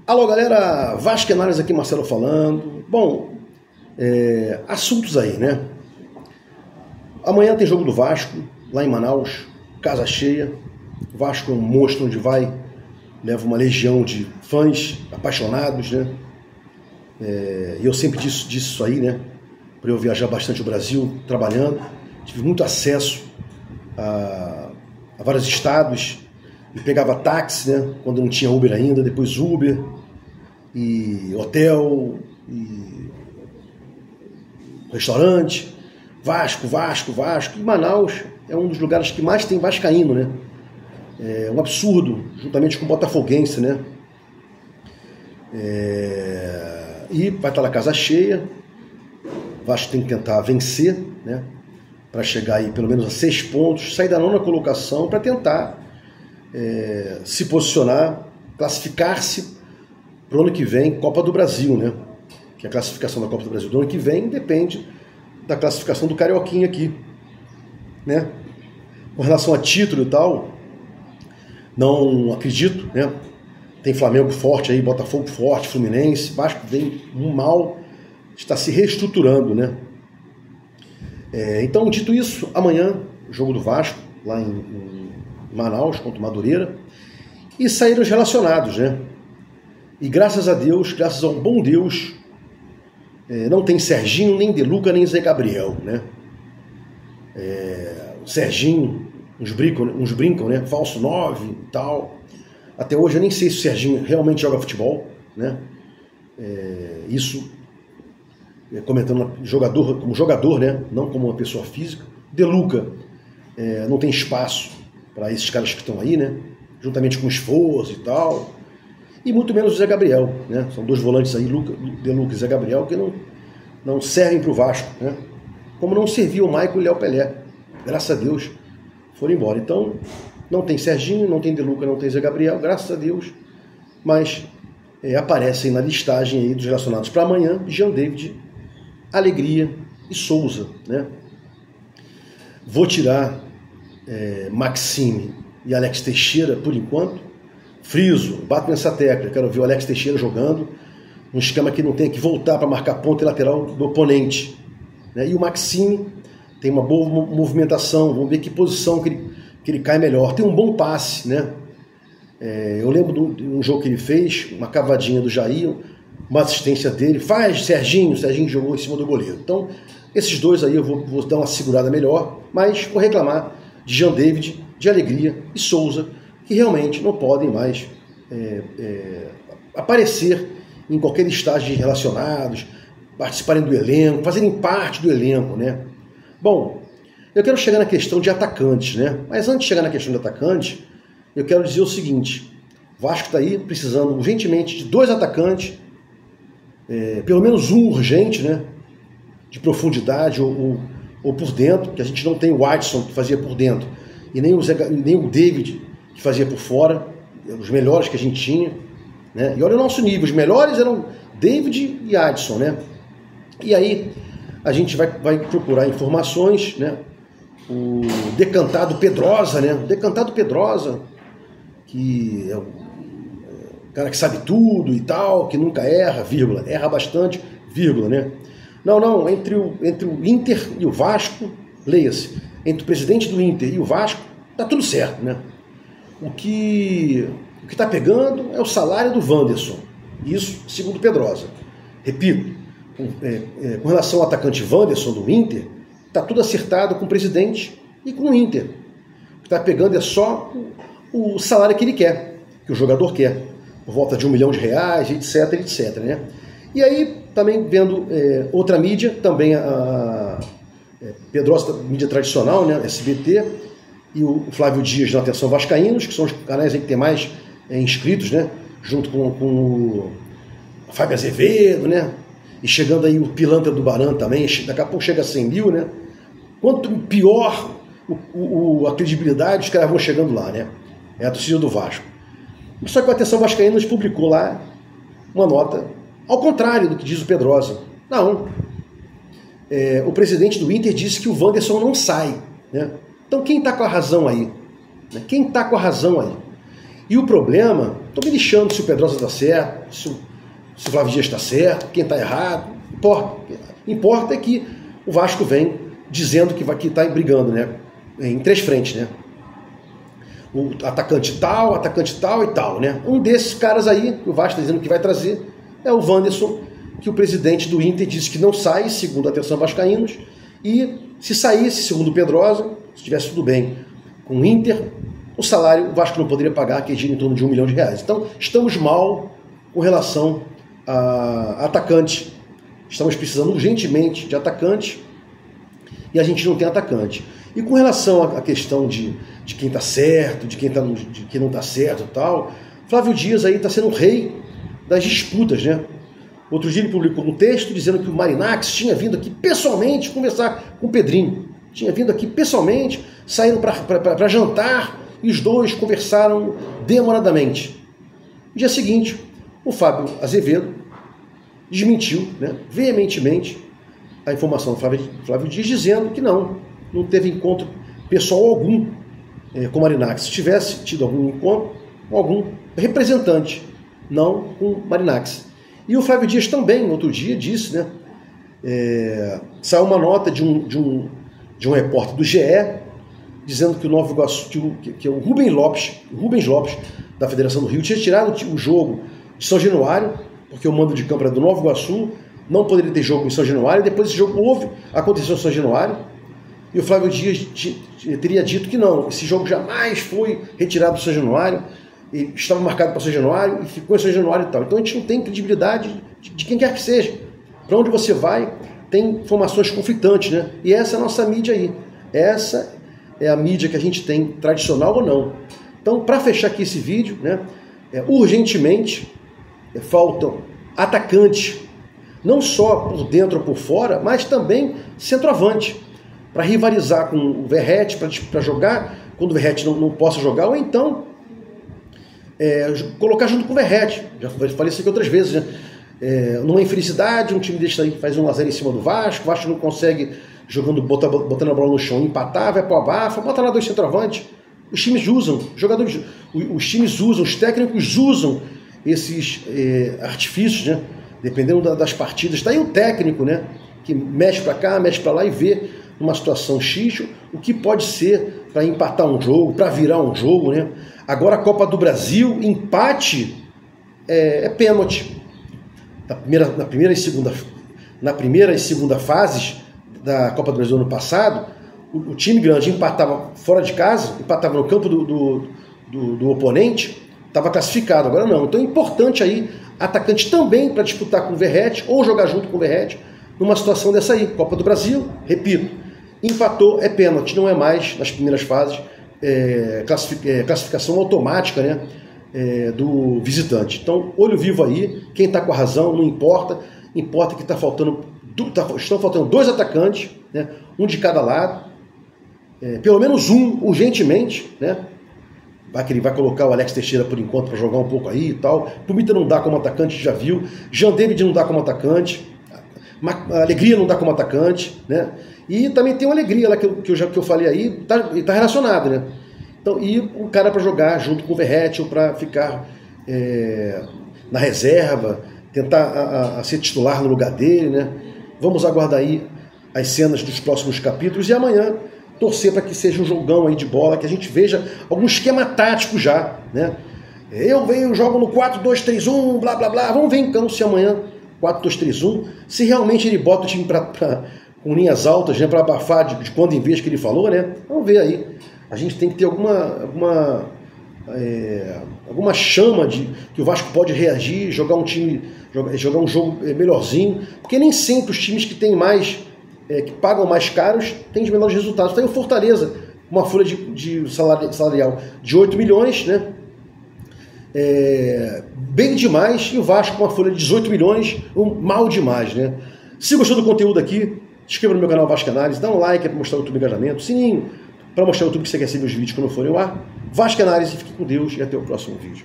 Alô galera, Vascanários aqui, Marcelo falando. Bom, assuntos aí, né? Amanhã tem jogo do Vasco, lá em Manaus, casa cheia. O Vasco é um monstro onde vai, leva uma legião de fãs apaixonados, né? E eu sempre disse isso aí, né? Para eu viajar bastante o Brasil, trabalhando. Tive muito acesso a vários estados. E pegava táxi, né? Quando não tinha Uber ainda, depois Uber, e hotel, e restaurante, Vasco. E Manaus é um dos lugares que mais tem vascaíno, né? É um absurdo, juntamente com o botafoguense, né? E vai estar na casa cheia. O Vasco tem que tentar vencer, né? Para chegar aí pelo menos a 6 pontos, sair da 9ª colocação para tentar se posicionar, classificar-se para o ano que vem, Copa do Brasil, né? Que a classificação da Copa do Brasil do ano que vem depende da classificação do Carioquinha aqui, né? Com relação a título e tal, não acredito, né? Tem Flamengo forte aí, Botafogo forte, Fluminense, Vasco vem mal, está se reestruturando, né? Então, dito isso, amanhã, jogo do Vasco, lá em Manaus, contra o Madureira, e saíram os relacionados, né? E graças a Deus, graças a um bom Deus, não tem Serginho, nem De Luca, nem Zé Gabriel, né? O Serginho, uns brincam, né? Falso 9 e tal. Até hoje eu nem sei se o Serginho realmente joga futebol, né? Isso comentando como jogador, né? Não como uma pessoa física. De Luca não tem espaço para esses caras que estão aí, né? Juntamente com o Esforço e tal. E muito menos o Zé Gabriel, né? São 2 volantes aí, De Luca e Zé Gabriel, que não servem para o Vasco, né? Como não serviu o Maicon e o Léo Pelé. Graças a Deus foram embora. Então, não tem Serginho, não tem De Luca, não tem Zé Gabriel, graças a Deus. Mas aparecem na listagem aí dos relacionados para amanhã, Jean David, Alegria e Souza, né? Vou tirar Maxime e Alex Teixeira por enquanto. Friso, bato nessa tecla, quero ver o Alex Teixeira jogando um esquema que não tenha que voltar para marcar ponta e lateral do oponente, né? E o Maxime tem uma boa movimentação, vamos ver que posição que ele cai melhor. Tem um bom passe, né? Eu lembro de um jogo que ele fez, uma cavadinha do Jair, uma assistência dele, faz Serginho jogou em cima do goleiro. Então, esses dois aí eu vou dar uma segurada melhor, mas vou reclamar de Jean David, de Alegria e Souza, que realmente não podem mais aparecer em qualquer estágio de relacionados, participarem do elenco, fazerem parte do elenco, né? Bom, eu quero chegar na questão de atacantes, né? Mas antes de chegar na questão de atacantes, eu quero dizer o seguinte: o Vasco está aí precisando urgentemente de 2 atacantes, pelo menos um urgente, né? De profundidade ou por dentro, que a gente não tem o Adson que fazia por dentro, e nem o David que fazia por fora, os melhores que a gente tinha, né? E olha o nosso nível, os melhores eram David e Adson, né? E aí a gente vai procurar informações, né? O Decantado Pedrosa, né? O Decantado Pedrosa, que é o cara que sabe tudo e tal, que nunca erra, vírgula, erra bastante, vírgula, né? Não, entre o Inter e o Vasco, leia-se, entre o presidente do Inter e o Vasco, tá tudo certo, né? O que está pegando é o salário do Wanderson. Isso, segundo Pedrosa. Repito, com relação ao atacante Wanderson do Inter, está tudo acertado com o presidente e com o Inter. O que está pegando é só o salário que ele quer, que o jogador quer, por volta de R$1 milhão, etc, né? E aí, também vendo outra mídia, também a Pedrosa, mídia tradicional, né, SBT, e o Flávio Dias na Atenção Vascaínos, que são os canais aí que tem mais inscritos, né? Junto com o Fábio Azevedo, né? E chegando aí o Pilantra do Baran também, daqui a pouco chega a 100 mil, né? Quanto pior a credibilidade, os caras vão chegando lá, né? É a torcida do Vasco. Só que a Atenção Vascaínos publicou lá uma nota ao contrário do que diz o Pedrosa. Não. O presidente do Inter disse que o Wanderson não sai, né? Então quem está com a razão aí? Quem está com a razão aí? E o problema, estou me lixando se o Pedrosa está certo, se o Flávio Dias está certo, quem está errado, importa é que o Vasco vem dizendo que está brigando, né, em 3 frentes, né? O atacante tal e tal, né? Um desses caras aí, que o Vasco está dizendo que vai trazer, é o Wanderson, que o presidente do Inter disse que não sai, segundo a atenção vascaínos, e se saísse, segundo o Pedrosa, se estivesse tudo bem com o Inter, o salário o Vasco não poderia pagar, que gira em torno de R$1 milhão. Então, estamos mal com relação a atacante. Estamos precisando urgentemente de atacante e a gente não tem atacante. E com relação à questão de quem está certo, de quem não está certo e tal, Flávio Dias aí está sendo o rei das disputas, né? Outro dia ele publicou um texto dizendo que o Marinacci tinha vindo aqui pessoalmente conversar com o Pedrinho. Tinha vindo aqui pessoalmente, saíram para jantar e os dois conversaram demoradamente. No dia seguinte, o Fábio Azevedo desmentiu, né, veementemente a informação do Flávio Dias, dizendo que não teve encontro pessoal algum com o Marinacci. Se tivesse tido algum encontro com algum representante, não com o Marinacci. E o Flávio Dias também, outro dia, disse, né, saiu uma nota de um repórter do GE, dizendo que o Nova Iguaçu, que é o Rubens Lopes, da Federação do Rio, tinha tirado o jogo de São Januário, porque o mando de campo era do Nova Iguaçu, não poderia ter jogo em São Januário, depois esse jogo aconteceu em São Januário, e o Flávio Dias teria dito que não, esse jogo jamais foi retirado do São Januário, estava marcado para São Januário e ficou em São Januário e tal. Então a gente não tem credibilidade de quem quer que seja. Para onde você vai, tem informações conflitantes, né? E essa é a nossa mídia aí. Essa é a mídia que a gente tem, tradicional ou não. Então, para fechar aqui esse vídeo, né, urgentemente faltam atacantes, não só por dentro ou por fora, mas também centroavante, para rivalizar com o Verratti, para jogar quando o Verratti não possa jogar, ou então colocar junto com o Verratti. Já falei isso aqui outras vezes, né? Numa infelicidade, um time desse aí faz 1-0 em cima do Vasco, o Vasco não consegue, jogando, botando a bola no chão, empatar, vai para o abafa, bota lá 2 centroavantes. Os times usam, os técnicos usam esses artifícios, né? Dependendo das partidas. Está aí o técnico, né, que mexe para cá, mexe para lá e vê numa situação X o que pode ser para empatar um jogo, para virar um jogo, né? Agora a Copa do Brasil, empate é pênalti. Na primeira e segunda fases da Copa do Brasil ano passado, o time grande empatava fora de casa, empatava no campo do oponente, estava classificado, agora não. Então é importante aí atacante também para disputar com o Verratti ou jogar junto com o Verratti numa situação dessa aí. Copa do Brasil, repito, empatou, é pênalti, não é mais nas primeiras fases classificação automática, né, do visitante. Então, olho vivo aí, quem está com a razão, não importa, importa que estão faltando 2 atacantes, né, um de cada lado, pelo menos um, urgentemente, né, vai colocar o Alex Teixeira por enquanto para jogar um pouco aí e tal. Pumita não dá como atacante, já viu. Jean David não dá como atacante. Alegria não dá como atacante, né? E também tem uma Alegria lá que eu falei aí, tá relacionado, né? Então, e o cara para jogar junto com o Verratti ou para ficar na reserva, tentar ser titular no lugar dele, né? Vamos aguardar aí as cenas dos próximos capítulos e amanhã torcer para que seja um jogão aí de bola, que a gente veja algum esquema tático já, né? Eu jogo no 4-2-3-1, blá blá blá. Vamos ver então se amanhã 4-2-3-1, se realmente ele bota o time com linhas altas, né, para abafar de quando em vez que ele falou, né? Vamos ver aí. A gente tem que ter alguma chama de que o Vasco pode reagir, jogar um jogo melhorzinho, porque nem sempre os times que têm mais que pagam mais caros têm os menores resultados. Tem o Fortaleza, uma folha de salarial de 8 milhões, né? Bem demais, e o Vasco com uma folha de 18 milhões, mal demais, né? Se gostou do conteúdo aqui, se inscreva no meu canal Vasco Análise, dá um like para mostrar o YouTube engajamento, sininho para mostrar o YouTube que você quer receber os vídeos quando forem ao ar. Vasco Análise, fique com Deus e até o próximo vídeo.